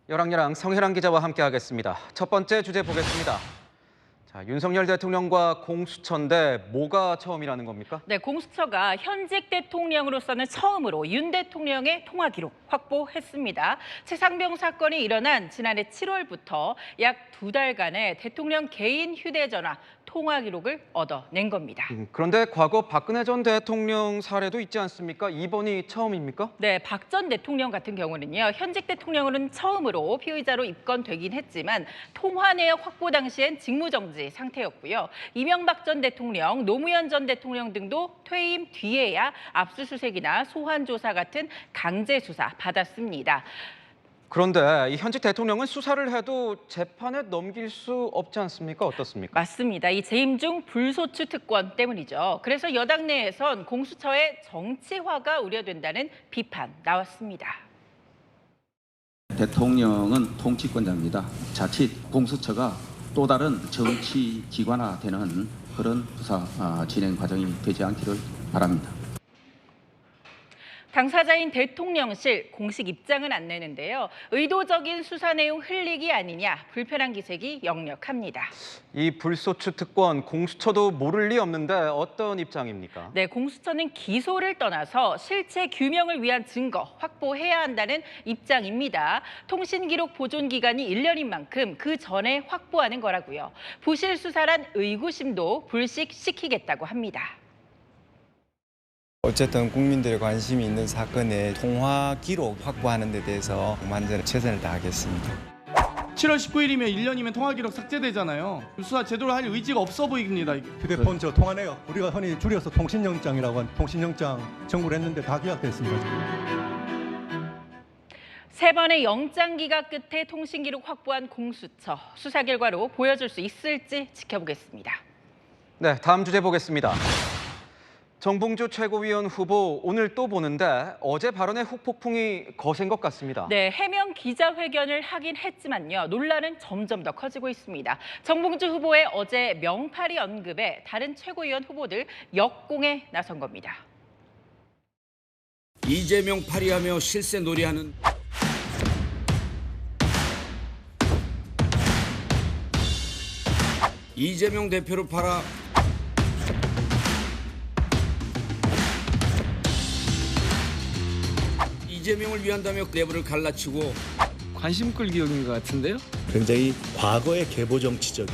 여랑여랑 성혜랑 기자와 함께하겠습니다. 첫 번째 주제 보겠습니다. 자, 윤석열 대통령과 공수처인데 뭐가 처음이라는 겁니까? 네, 공수처가 현직 대통령으로서는 처음으로 윤 대통령의 통화 기록 확보했습니다. 최상병 사건이 일어난 지난해 7월부터 약 2달간의 대통령 개인 휴대전화 통화 기록을 얻어낸 겁니다. 그런데 과거 박근혜 전 대통령 사례도 있지 않습니까? 이번이 처음입니까? 네, 박 전 대통령 같은 경우는요. 현직 대통령으로는 처음으로 피의자로 입건되긴 했지만 통화 내역 확보 당시엔 직무정지 상태였고요. 이명박 전 대통령, 노무현 전 대통령 등도 퇴임 뒤에야 압수수색이나 소환조사 같은 강제 수사 받았습니다. 그런데 이 현직 대통령은 수사를 해도 재판에 넘길 수 없지 않습니까? 어떻습니까? 맞습니다. 이 재임 중 불소추 특권 때문이죠. 그래서 여당 내에선 공수처의 정치화가 우려된다는 비판 나왔습니다. 대통령은 통치권자입니다. 자칫 공수처가 또 다른 정치 기관화되는 그런 수사 진행 과정이 되지 않기를 바랍니다. 당사자인 대통령실 공식 입장은 안 내는데요. 의도적인 수사 내용 흘리기 아니냐 불편한 기색이 역력합니다. 이 불소추 특권, 공수처도 모를 리 없는데 어떤 입장입니까? 네, 공수처는 기소를 떠나서 실체 규명을 위한 증거 확보해야 한다는 입장입니다. 통신기록 보존 기간이 1년인 만큼 그 전에 확보하는 거라고요. 부실 수사란 의구심도 불식시키겠다고 합니다. 어쨌든 국민들의 관심이 있는 사건의 통화 기록 확보하는 데 대해서 만전에 최선을 다하겠습니다. 7월 19일이면 1년이면 통화 기록 삭제되잖아요. 수사 제대로 할 의지가 없어 보입니다. 이게. 휴대폰 저 통화 내역 우리가 흔히 줄여서 통신영장이라고 하는 통신영장 청구를 했는데 다 기각됐습니다. 3번의 영장 기각 끝에 통신 기록 확보한 공수처. 수사 결과로 보여줄 수 있을지 지켜보겠습니다. 네, 다음 주제 보겠습니다. 정봉주 최고위원 후보 오늘 또 보는데 어제 발언의 후폭풍이 거센 것 같습니다. 네, 해명 기자회견을 하긴 했지만요. 논란은 점점 더 커지고 있습니다. 정봉주 후보의 어제 명파리 언급에 다른 최고위원 후보들 역공에 나선 겁니다. 이재명 파리하며 실세 놀이하는 이재명 대표를 팔아 이재명을 위한다며 내부를 갈라치고 관심 끌기 용인 것 같은데요? 굉장히 과거의 계보 정치적인.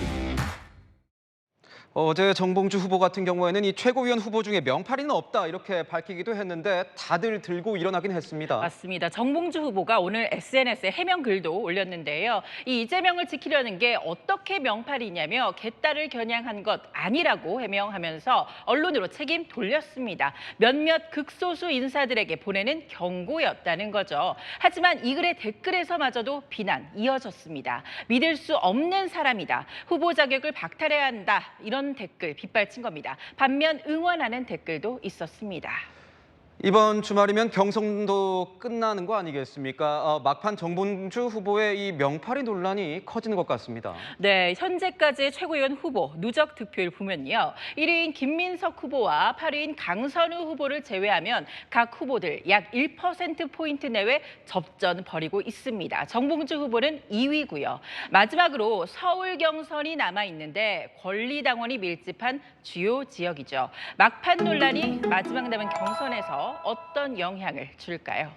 어제 정봉주 후보 같은 경우에는 이 최고위원 후보 중에 명파리는 없다 이렇게 밝히기도 했는데 다들 들고 일어나긴 했습니다. 맞습니다. 정봉주 후보가 오늘 SNS에 해명 글도 올렸는데요. 이 이재명을 지키려는 게 어떻게 명파리냐며 개딸을 겨냥한 것 아니라고 해명하면서 언론으로 책임 돌렸습니다. 몇몇 극소수 인사들에게 보내는 경고였다는 거죠. 하지만 이 글의 댓글에서마저도 비난 이어졌습니다. 믿을 수 없는 사람이다. 후보 자격을 박탈해야 한다. 이런 댓글 빗발친 겁니다. 반면 응원하는 댓글도 있었습니다. 이번 주말이면 경선도 끝나는 거 아니겠습니까? 막판 정봉주 후보의 이 명파리 논란이 커지는 것 같습니다. 네, 현재까지의 최고위원 후보 누적 득표율 보면요. 1위인 김민석 후보와 8위인 강선우 후보를 제외하면 각 후보들 약 1%포인트 내외 접전 벌이고 있습니다. 정봉주 후보는 2위고요. 마지막으로 서울 경선이 남아있는데 권리당원이 밀집한 주요 지역이죠. 막판 논란이 마지막 남은 경선에서 어떤 영향을 줄까요?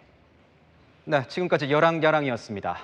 네, 지금까지 여랑야랑이었습니다.